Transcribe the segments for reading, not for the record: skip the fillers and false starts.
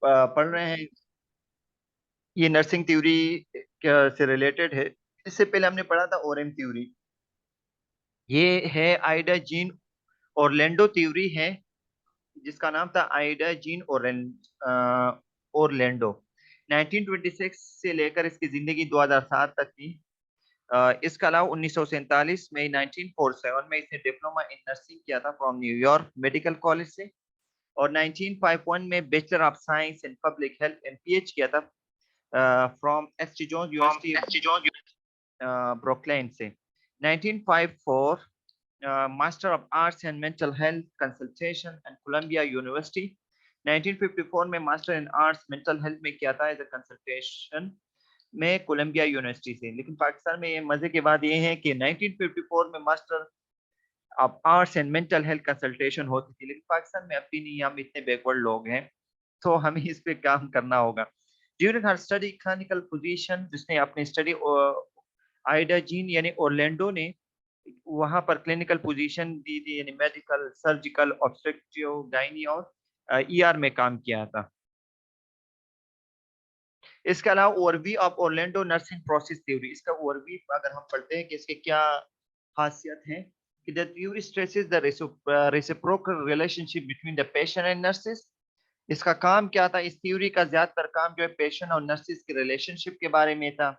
पढ़ रहे हैं, ये नर्सिंग थ्योरी से रिलेटेड है। इससे पहले हमने पढ़ा था ओरेम थ्योरी। ये है आइडा जीन ऑरलैंडो थ्योरी है, जिसका नाम था आइडा जीन ओरलैंडो। 1926 से लेकर इसकी जिंदगी 2007 तक थी। इसके अलावा 1947 में 1947 में इसने डिप्लोमा इन नर्सिंग किया था फ्रॉम न्यूयॉर्क मेडिकल कॉलेज से, और 1951 में bachelor of science in public health MPH किया था from ST John's University Brooklyn से। 1954 master of arts and mental health consultation and Columbia University. 1954 में master in arts mental health में किया था एज अ कंसल्टेशन में कोलंबिया यूनिवर्सिटी से। लेकिन पाकिस्तान में ये मजे की बात ये है कि 1954 में master of arts and mental health consultation होती थी, लेकिन पाकिस्तान में अभी नहीं, हम इतने बैकवर्ड लोग हैं, तो हमें इस पे काम करना होगा। During her study clinical position, जिसने अपनी स्टडी आइडा जीन यानी ओरलैंडो ने वहां पर क्लिनिकल पोजीशन दी थी, यानी मेडिकल, सर्जिकल, ऑब्स्टेट्रियो, गायनी और ईआर में काम किया था। इसके अलावा overview of Orlando nursing process theory, इसका ओवरव्यू अगर हम पढ़ते हैं कि इसके क्या खासियत है, कि the theory stresses the reciprocal relationship between the patient and nurses. इसका काम क्या था, इस थ्योरी का ज्यादातर काम जो है पेशेंट और नर्सेस के रिलेशनशिप के बारे में था।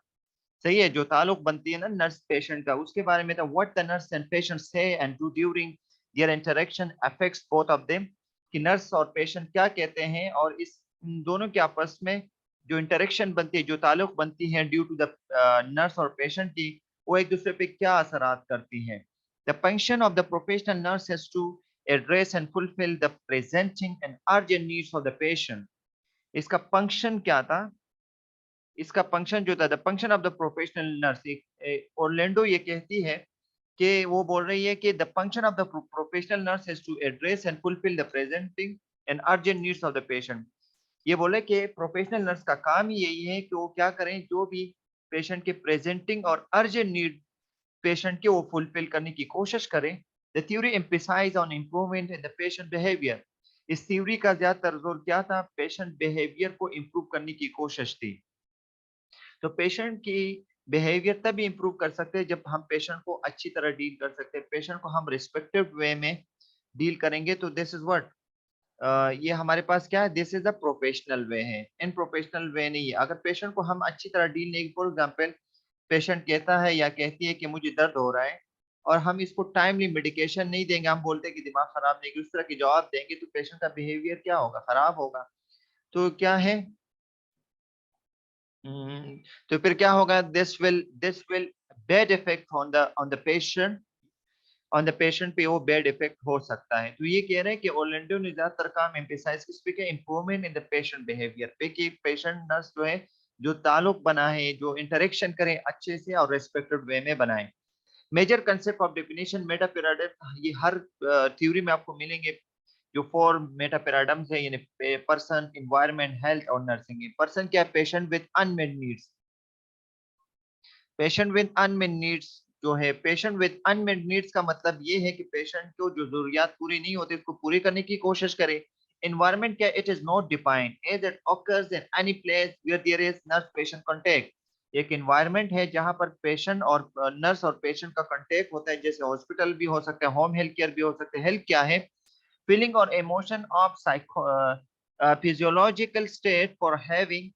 सही है, जो ताल्लुक बनती है ना नर्स पेशेंट का, उसके बारे में था। What the nurse and patient से and do during their interaction affects both of them, कि नर्स और पेशेंट क्या कहते हैं, और इस इन दोनों के आपस में जो इंटरेक्शन बनती है, जो ताल्लुक बनती है ड्यू टू द नर्स और पेशेंट की, वो एक दूसरे पे क्या असरात करती हैं। The function of the professional nurse has to address and fulfil the presenting and urgent needs of the patient. इसका फंक्शन क्या था, इसका फंक्शन जो था, the function of the professional nurse, Orlando ये कहती है कि वो बोल रही है कि the function of the professional nurse is to address and fulfil the presenting and urgent needs of the patient. ये बोले कि प्रोफेशनल नर्स का काम ही यही है कि वो क्या करें, जो भी पेशेंट के प्रेजेंटिंग और अर्जेंट नीड पेशेंट के, वो फुलफिल करने की कोशिश करें। The theory emphasise on improvement in the patient behaviour. इस थ्योरी का ज्यादातर जोर क्या था, पेशेंट बिहेवियर को इम्प्रूव करने की कोशिश थी। तो पेशेंट की बिहेवियर तभी इम्प्रूव कर सकते हैं जब हम पेशेंट को अच्छी तरह डील कर सकते हैं, पेशेंट को हम रिस्पेक्टिव वे में डील करेंगे, तो दिस इज व्हाट, ये हमारे पास क्या है, this is a professional way है, इन प्रोफेशनल वे नहीं है। अगर पेशेंट को हम अच्छी तरह डील नहीं, फॉर एग्जाम्पल पेशेंट कहता है या कहती है कि मुझे दर्द हो रहा है, और हम इसको टाइमली मेडिकेशन नहीं देंगे, हम बोलते हैं कि दिमाग खराब नहीं, उस तरह की जवाब देंगे, तो पेशेंट का बिहेवियर क्या होगा, खराब होगा। तो क्या है, हम्म, तो फिर क्या होगा, this will bad effect on the patient, on the patient पे वो बैड इफेक्ट हो सकता है। तो ये कह रहे हैं कि ओरलैंडो ने ज्यादातर काम एम्फेसाइज किस पे किया, improvement in the patient behaviour पे, कि पेशेंट नर्स जो है जो ताल्लुक बनाए, जो इंटरेक्शन करें अच्छे से और रेस्पेक्टेड वे में बनाए। Major concept of definition meta pyramid, ये हर थ्योरी में आपको मिलेंगे। जो फोर मेटा पिरामिड्स है, यानी पर्सन, इन्वायरमेंट, हेल्थ और नर्सिंग। पर्सन क्या है, patient with unmet needs. Patient with unmet needs जो है, पेशेंट विद अनमेट नीड्स का मतलब ये है कि पेशेंट को जो जरूरियात पूरी नहीं होती उसको पूरी करने की कोशिश करे। इन्वायरमेंट क्या, it is not defined as it occurs in any place where there is nurse patient contact. एक इन्वायरमेंट है जहां पर पेशेंट और नर्स और पेशेंट का कांटेक्ट होता है, जैसे हॉस्पिटल भी हो सकता है, होम हेल्थ केयर भी हो सकते हैं। हेल्थ क्या है, फीलिंग और emotion of psycho physiological state for having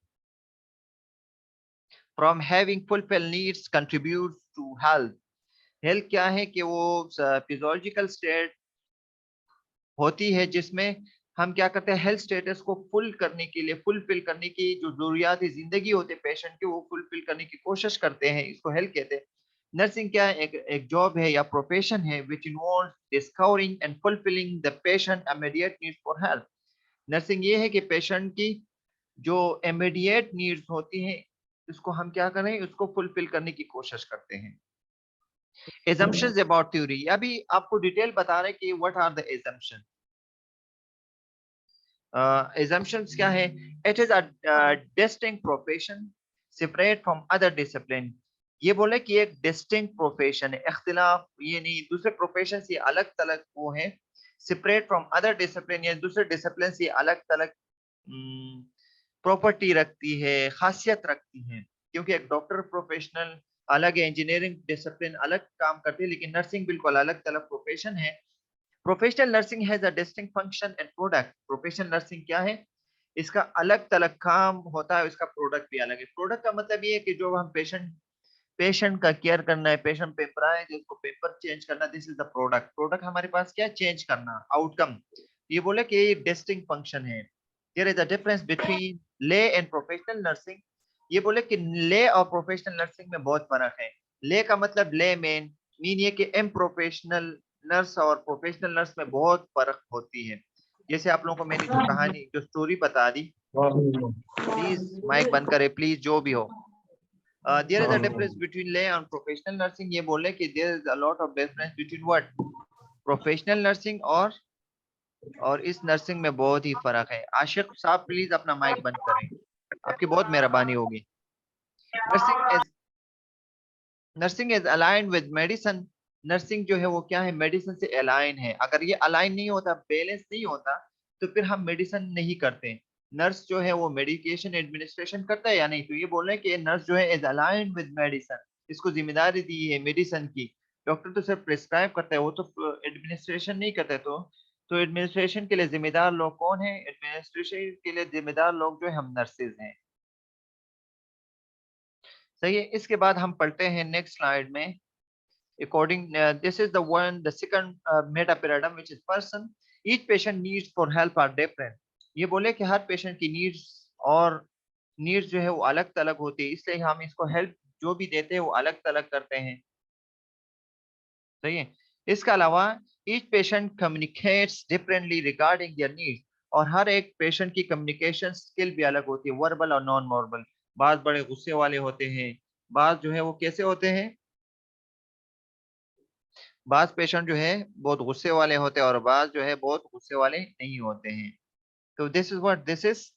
from having fulfil needs contribute to health. Health क्या है कि वो फिजियोलॉजिकल स्टेट होती है जिसमें हम क्या करते हैं, हेल्थ स्टेटस को फुल करने के लिए, फुलफिल करने की जो जरूरियात जिंदगी होते हैं पेशेंट के, वो फुलफिल करने की कोशिश करते हैं, इसको हेल्थ कहते हैं। नर्सिंग क्या है, एक जॉब है या प्रोफेशन है which involve discovering and fulfilling the patient immediate needs for health. Nursing ये है कि पेशेंट की जो इमीडिएट नीड्स होती हैं, उसको हम क्या करें, उसको फुलफिल करने की कोशिश करते हैं। assumptions about theory, अभी आपको डिटेल बता रहे कि what are the assumptions। assumptions क्या है, it is a distinct profession separate from other discipline। ये बोले कि एक distinct profession है, इख्तिलाफ ये नहीं, दूसरे प्रोफेशन से अलग थलग वो है, separate from other discipline, ये दूसरे डिसिप्लिन से अलग थलग प्रॉपर्टी रखती है, खासियत रखती है, क्योंकि एक डॉक्टर प्रोफेशनल अलग है, इंजीनियरिंग डिसिप्लिन अलग काम करती है, लेकिन नर्सिंग बिल्कुल अलग तलब प्रोफेशन है। Professional nursing has a distinct function and product. Professional nursing क्या है? इसका अलग तलग काम होता है, इसका प्रोडक्ट भी अलग है। प्रोडक्ट का मतलब ये है कि जो हम पेशेंट का केयर करना है, पेशेंट पेपर आए तो उसको पेपर चेंज करना, this is the product. Product हमारे पास क्या है? चेंज करना, आउटकम। ये बोले कि ये डिस्टिंक्ट फंक्शन है। There is a difference between lay and professional nursing. ये बोले कि ले और प्रोफेशनल नर्सिंग में बहुत फर्क है। ले का मतलब ले मीन ये कि एम प्रोफेशनल नर्स और प्रोफेशनल नर्स में बहुत फर्क होती है। जैसे आप लोगों को मैंने जो कहानी जो स्टोरी बता दी, प्लीज माइक बंद करे प्लीज, जो भी हो। There is a difference between lay and professional nursing। ये बोले कि there is a lot of difference between what professional nursing और इस नर्सिंग में बहुत ही फर्क है। आशिक साहब प्लीज अपना माइक बंद करें, आपकी बहुत मेहरबानी होगी। Nursing is aligned with medicine. Nursing जो है वो क्या है? मेडिसिन से अलाइन है। अगर ये अलाइन नहीं होता, बैलेंस नहीं होता, तो फिर हम मेडिसिन नहीं करते। नर्स जो है वो मेडिकेशन एडमिनिस्ट्रेशन करता है या नहीं? तो ये बोल रहे हैं कि नर्स जो है इज अलाइन विद मेडिसिन, इसको जिम्मेदारी दी है मेडिसिन की। डॉक्टर तो सिर्फ प्रिस्क्राइब करता है, वो तो एडमिनिस्ट्रेशन नहीं करता है। तो एडमिनिस्ट्रेशन के लिए जिम्मेदार लोग कौन है? एडमिनिस्ट्रेशन के लिए जिम्मेदार लोग जो है हम नर्सेज हैं। सही है। इसके बाद हम पढ़ते हैं नेक्स्ट स्लाइड में। according this is the one the second meta paradigm, which is person, each patient needs for help are different। ये बोले कि हर पेशेंट की नीड्स जो है वो अलग तलग होती है, इसलिए हम इसको हेल्प जो भी देते हैं वो अलग तलग करते हैं। सही है। इसके अलावा each patient communicates differently regarding their needs। और हर एक पेशेंट की कम्युनिकेशन स्किल भी अलग होती है, वर्बल और नॉन वर्बल। बात बड़े गुस्से वाले होते हैं, बात जो है वो कैसे होते हैं? बाज पेशेंट जो है बहुत गुस्से वाले होते हैं और बाज जो है बहुत गुस्से वाले नहीं होते हैं। तो this is what this is,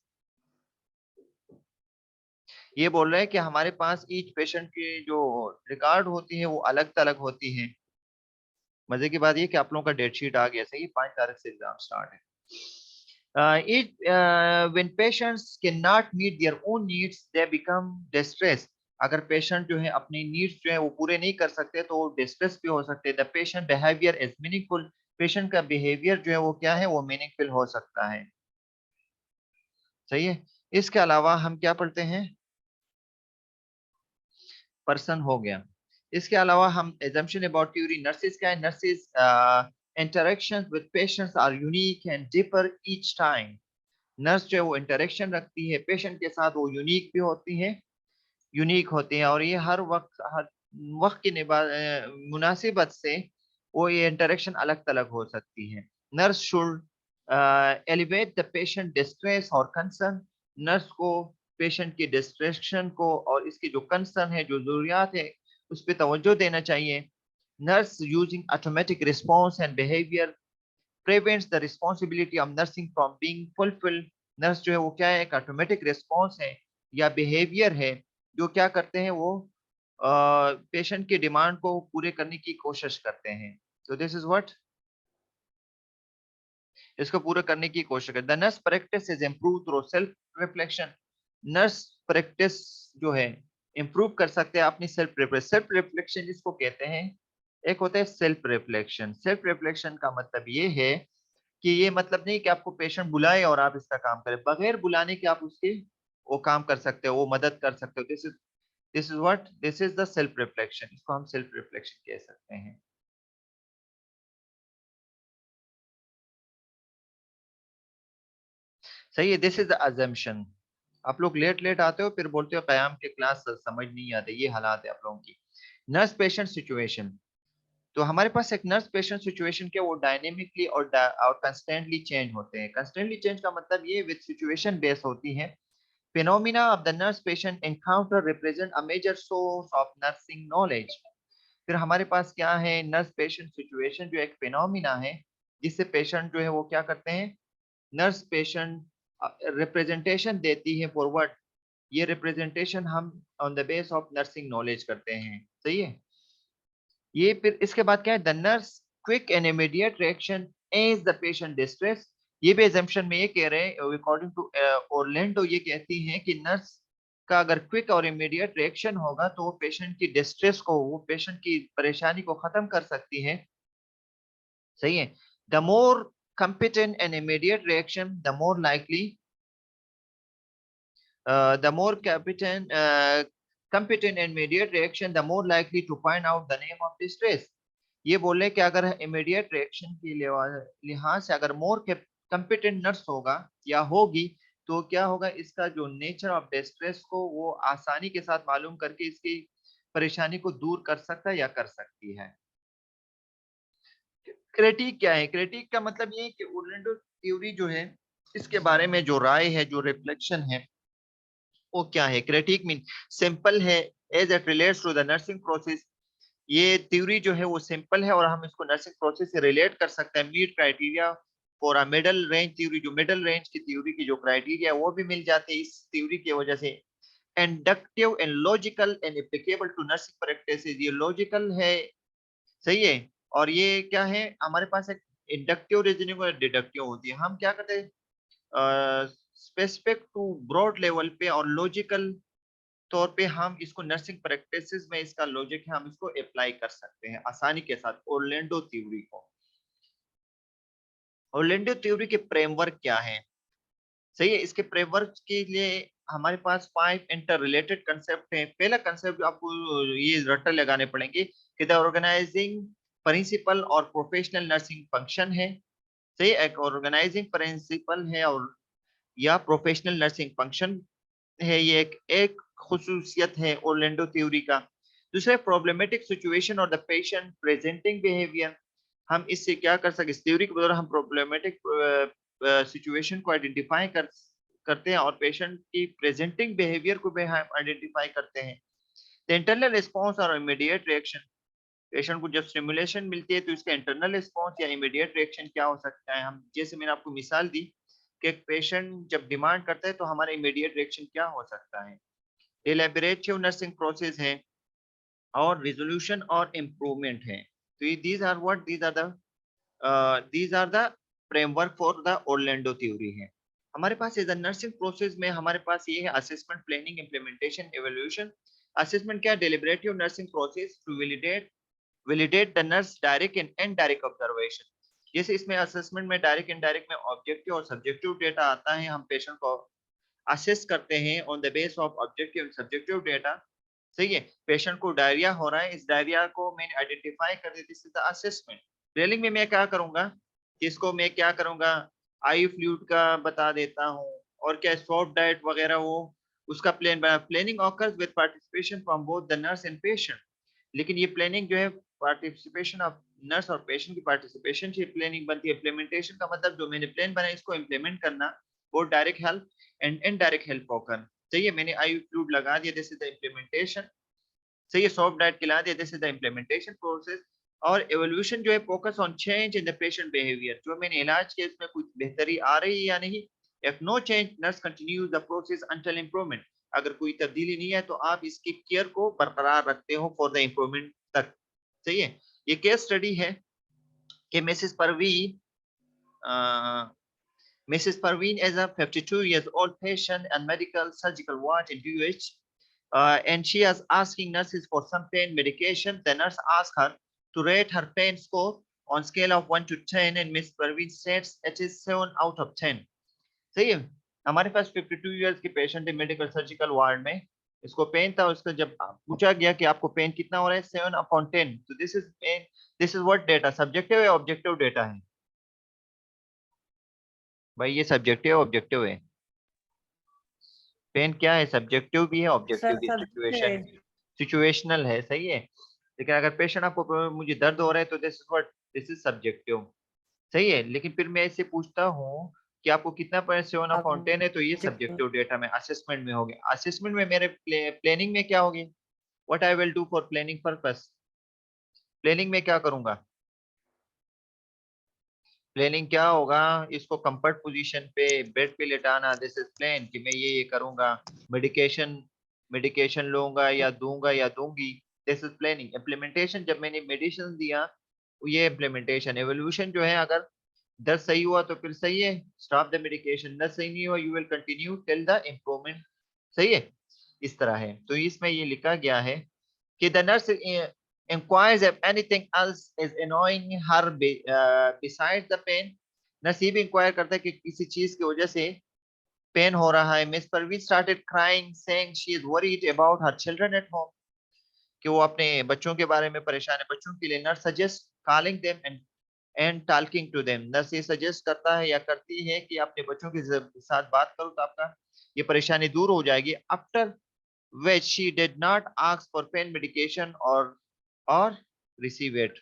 ये बोल रहे हैं कि हमारे पास ईच पेशेंट की जो रिकॉर्ड होती है वो अलग तलग होती है। मजे की बात ये कि आप लोगों का डेट शीट आ गया, सही 5 तारीख से एग्जाम स्टार्ट है। When patients cannot meet their own needs, they become distressed। अगर पेशेंट जो है अपनी नीड्स जो है वो पूरे नहीं कर सकते तो डिस्ट्रेस भी हो सकते हैं। The patient behaviour is meaningful. Patient का बिहेवियर जो है वो क्या है? वो मीनिंगफुल हो सकता है। सही है। इसके अलावा हम क्या पढ़ते हैं? पर्सन हो गया। इसके अलावा हम एजम्पशन अबाउट थ्योरी। नर्सेज क्या है? Nurses interactions with patients are unique and differ each time. Nurse जो है वो इंटरेक्शन रखती है पेशेंट के साथ, वो यूनिक होती हैं और ये हर वक्त की मुनासिबत से वो ये इंटरेक्शन अलग तलग हो सकती है। Nurse should elevate the patient distress और कंसर्न। नर्स को पेशेंट की डिस्ट्रेक्शन को और इसकी जो कंसर्न है, जो जरूरियात है, उस पर तवज्जो देना चाहिए। Nurse using automatic response and behaviour prevents the responsibility of nursing from being fulfilled. Nurse जो है वो क्या है? एक ऑटोमेटिक रिस्पॉन्स है या बिहेवियर है जो क्या करते हैं? वो पेशेंट की डिमांड को पूरे करने की कोशिश करते हैं। तो दिस इज व्हाट, इसको पूरा करने की कोशिश करते हैं। The nurse practice is improve through self reflection. Nurse practice जो है इम्प्रूव कर सकते हैं अपनी सेल्फ रिफ्लेक्शन जिसको कहते हैं। एक होता है सेल्फ रिफ्लेक्शन। सेल्फ रिफ्लेक्शन का मतलब ये है कि ये मतलब नहीं कि आपको पेशेंट बुलाए और आप इसका काम करें, बगैर बुलाने के आप उसके वो काम कर सकते हो, वो मदद कर सकते हो। This is what this is the self reflection, इसको हम सेल्फ रिफ्लेक्शन कह सकते हैं। सही है। This is the assumption. आप लोग लेट आते हो फिर बोलते हो कयाम के क्लास समझ नहीं आते, ये हालात है आप लोगों की। Nurse patient situation. तो हमारे पास एक नर्स पेशेंट सिचुएशन के वो डायनेमिकली और कंस्टेंटली चेंज होते हैं। कंस्टेंटली चेंज का मतलब ये विद सिचुएशन बेस होती है। Phenomena of the nurse patient encounter represent a major source of nursing knowledge। फिर हमारे पास क्या है? नर्स पेशेंट सिचुएशन जो एक फिनोमिना है जिससे पेशेंट जो है वो क्या करते हैं? नर्स पेशेंट रिप्रेजेंटेशन देती है फॉरवर्ड। ये रिप्रेजेंटेशन हम on the base of nursing knowledge करते हैं। सही है। ये फिर इसके बाद क्या है? The nurse quick and immediate reaction as the patient distress. ये भी एजम्पशन में ये कह रहे हैं, अकॉर्डिंग टू ओरलैंडो, ये कहती हैं कि नर्स का अगर क्विक और इमीडिएट रिएक्शन होगा तो वो पेशेंट की डिस्ट्रेस को, वो पेशेंट की परेशानी को खत्म कर सकती है। सही है। The more competent and immediate reaction, the more competent and immediate reaction, the more likely to find out the name of distress. ये बोले कि अगर इमीडिएट रिएक्शन के लिहाज से अगर मोर कंपिटेंट नर्स होगा या होगी तो क्या होगा, इसका जो नेचर ऑफ डिस्ट्रेस को वो आसानी के साथ मालूम करके इसकी परेशानी को दूर कर सकता है या कर सकती है। क्रिटिक क्या है? क्रिटिक का मतलब ये है कि ओरलैंडो थ्योरी जो है इसके बारे में जो राय है, जो रिफ्लेक्शन है, वो क्या है? क्रिटिक मीन सिंपल है, as it relates to the nursing process. ये थ्योरी जो है वो सिंपल है और हम इसको नर्सिंग प्रोसेस से रिलेट कर सकते हैं। Meet criteria for a middle range theory, जो मिडल रेंज की थ्योरी की जो क्राइटेरिया है वो भी मिल जाते हैं इस थ्योरी की वजह से। Inductive and logical and applicable to nursing practice, ये लॉजिकल है, सही है। और ये क्या है, हमारे पास एक इंडक्टिव रीजनिंग और डिडक्टिव होती है। हम क्या करते हैं, स्पेसिफिक टू ब्रॉड लेवल पे और लॉजिकल तौर पे हम इसको नर्सिंग प्रैक्टिसेस में इसका लॉजिक है, हम इसको अप्लाई कर सकते हैं आसानी के साथ ओरलैंडो थ्योरी को। ओरलैंडो थ्योरी के फ्रेमवर्क क्या है? सही है। इसके फ्रेमवर्क के लिए हमारे पास 5 इंटर रिलेटेड कंसेप्ट हैं। पहला कंसेप्ट आपको ये रट्टा लगाने पड़ेंगे कि द ऑर्गेनाइजिंग प्रिंसिपल और प्रोफेशनल नर्सिंग फंक्शन है। सही, एक ऑर्गेनाइजिंग प्रिंसिपल है और या प्रोफेशनल नर्सिंग फंक्शन है, ये एक खुसूसियत है ओरलैंडो थ्योरी का। दूसरा, प्रॉब्लमेटिक सिचुएशन और द पेशेंट प्रेजेंटिंग बिहेवियर। हम इससे क्या कर सकते, इस थ्योरी के द्वारा हम प्रॉब्लमेटिक सिचुएशन को आइडेंटिफाई करते हैं और पेशेंट की प्रेजेंटिंग बिहेवियर को भी हम आइडेंटिफाई करते हैं। द इंटरनल रिस्पॉन्स और इमीडिएट रिएक्शन, पेशेंट को जब स्टिमुलेशन मिलती है तो इसका इंटरनल रिस्पॉन्स या इमीडिएट रिएक्शन क्या हो सकता है। हम जैसे मैंने आपको मिसाल दी कि एक पेशेंट जब डिमांड करता है तो हमारा इमीडिएट रिएक्शन क्या हो सकता है। एलैबोरेटिव नर्सिंग प्रोसेस है और रिजोल्यूशन और इम्प्रूवमेंट है। तो ये these are the framework for the Orlando theory है। हमारे पास इधर नर्सिंग प्रोसेस में हमारे पास ये है assessment, planning, implementation, evaluation. Assessment क्या? Deliberative nursing process to validate the nurse direct and indirect observation. जैसे इसमें असेसमेंट में डायरेक्ट इनडायरेक्ट में ऑब्जेक्टिव और सब्जेक्टिव डेटा आता है। हम पेशेंट को असेस करते हैं on the base of objective and subjective data. सही है। पेशेंट को डायरिया हो रहा है, इस डायरिया को मैंने आइडेंटिफाई कर दिया, this is the assessment. Drilling में मैं क्या करूंगा, इसको मैं क्या करूंगा, आई फ्लूइड का बता देता हूँ और क्या सॉफ्ट डाइट वगैरह वो उसका प्लान बना। Planning occurs with participation from both the nurse and patient. लेकिन ये प्लानिंग जो है पार्टिसिपेशन ऑफ नर्स और पेशेंट की पार्टिसिपेशन से प्लानिंग बनती है। इम्प्लीमेंटेशन का मतलब जो मैंने प्लान बनाया इसको इम्प्लीमेंट करना, वो direct help and indirect help होकर। सही है, मैंने आई फ्लूइड लगा दिया, दिस इज द इम्प्लीमेंटेशन। सही है, सॉफ्ट डाइट खिला दिया, this is the implementation process. और एवोल्यूशन जो है focus on change in the patient behaviour, जो मैंने इलाज किया इसमें कुछ बेहतरी आ रही है या नहीं। If no change nurse continues the process until improvement. अगर कोई तब्दीली नहीं है तो आप इसकी केयर को बरकरार रखते हो फॉर द इंप्रूवमेंट तक। सही है। ये केस स्टडी है कि Mrs. Parveen is a 52 years old patient and medical surgical ward in UH, and she is asking nurses for some pain medication. The nurse asked her to rate her pain score on scale of 1 to 10, and Miss Parveen says it is 7 out of 10. सही है। हमारे पास 52 years की patient है medical surgical ward में, इसको pen था, उसका जब पूछा गया कि आपको पेन कितना हो रहा है, 7/10। तो this is what data, subjective है ऑब्जेक्टिव डेटा है? भाई ये सब्जेक्टिव ऑब्जेक्टिव है। पेन क्या है, सब्जेक्टिव भी है ऑब्जेक्टिव सर भी, सब्जेक्टिव सिचुएशनल है। सही है। लेकिन अगर पेशेंट आपको मुझे दर्द हो रहा है तो दिस इज सब्जेक्टिव। सही है। लेकिन फिर मैं इससे पूछता हूँ कि आपको कितना पॉइंट 7/10 है, तो ये ऑब्जेक्टिव सब्जेक्टिव डेटा में असेसमेंट में हो गया। असेसमेंट में मेरे प्लानिंग में क्या होगी, what I will do for planning purpose. Planning में क्या करूंगा, प्लानिंग क्या होगा, इसको कंफर्ट पोजीशन पे बेड पे लेटाना, दिस इज प्लान कि मैं ये करूंगा। मेडिकेशन लूंगा या दूंगा या दूंगी, दिस इज प्लानिंग। इम्प्लीमेंटेशन, जब मैंने मेडिसिन दिया, ये इम्प्लीमेंटेशन। एवोल्यूशन जो है, अगर दर्द सही हुआ तो फिर सही है, स्टॉप द मेडिकेशन। दर्द सही नहीं हुआ, you will continue till the improvement. सही है, इस तरह है। तो इसमें ये लिखा गया है कि the nurse inquires if anything else is annoying her besides the pain। Nurse ये भी इंक्वायर करता है कि किसी चीज की वजह से पेन हो रहा है। Miss Parveen started crying saying she is worried about her children at home, कि वो अपने बच्चों के बारे में परेशान है। बच्चों के लिए nurse suggest calling them and talking to them. Nurse ये सजेस्ट करता है या करती है कि अपने बच्चों के साथ बात करो तो आपका ये परेशानी दूर हो जाएगी। After which she did not ask for pain medication or receive it।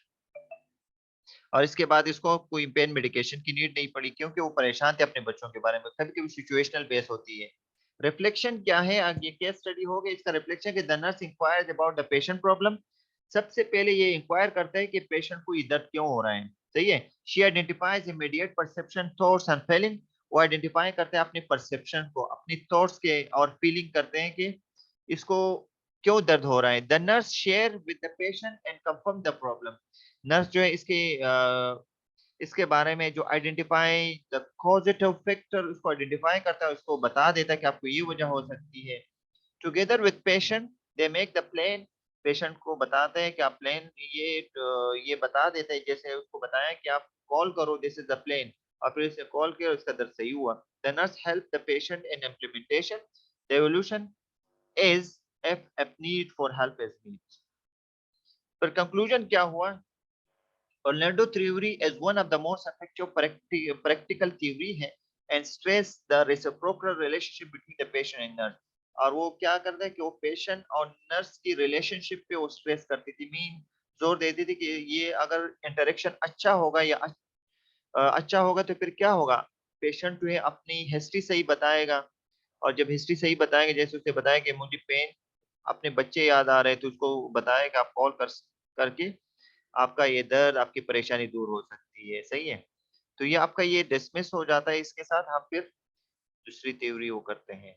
और इसके बाद इसको कोई पेन मेडिकेशन की नीड नहीं पड़ी, क्योंकि वो परेशान थे अपने बच्चों के बारे में। कभी कभी सिचुएशनल बेस होती है। रिफ्लेक्शन क्या है, आगे केस स्टडी हो गई। इसका रिफ्लेक्शन कि the nurse enquires about the patient problem. सबसे पहले ये इंक्वायर करता है कि पेशेंट को ये दर्द क्यों हो रहा है। सही है। She identifies immediate perception thoughts and feeling. वो आइडेंटिफाई करते हैं अपने परसेप्शन को, अपनी थॉट्स के, और फीलिंग करते हैं कि इसको क्यों दर्द हो रहा है। The nurse share with the patient and confirm the problem. Nurse जो है इसके बारे में जो आइडेंटिफाई द कॉजेटिव फैक्टर, उसको आइडेंटिफाई करता है, उसको बता देता है कि आपको ये वजह हो सकती है। Together with patient they make the plan. Patient को बताते हैं कि आप प्लान ये बता देते हैं, जैसे उसको बताया कि आप कॉल करो, दिस इज द प्लान, और फिर इसे कॉल किया, उसका दर्द सही हुआ। The nurse help the patient in implementation. The evolution is if need for help is needs। पर कंक्लूजन क्या हुआ? Orlando theory is one of the most effective practical theory है and stress the reciprocal relationship between the patient and nurse। और वो क्या करता है कि वो पेशेंट और नर्स की रिलेशनशिप पे वो स्ट्रेस करती थी, मीन जोर देती थी कि ये अगर इंटरेक्शन अच्छा होगा या अच्छा होगा तो फिर क्या होगा, पेशेंट जो है अपनी हिस्ट्री सही बताएगा। और जब हिस्ट्री सही बताएंगे, जैसे उसे बताया कि मुझे पेन, अपने बच्चे याद आ रहे हैं, तो उसको बताएगा आप कॉल करके आपका ये दर्द, आपकी परेशानी दूर हो सकती है। सही है। तो ये आपका ये डिसमिस हो जाता है। इसके साथ हम फिर दूसरी थ्योरी वो करते हैं।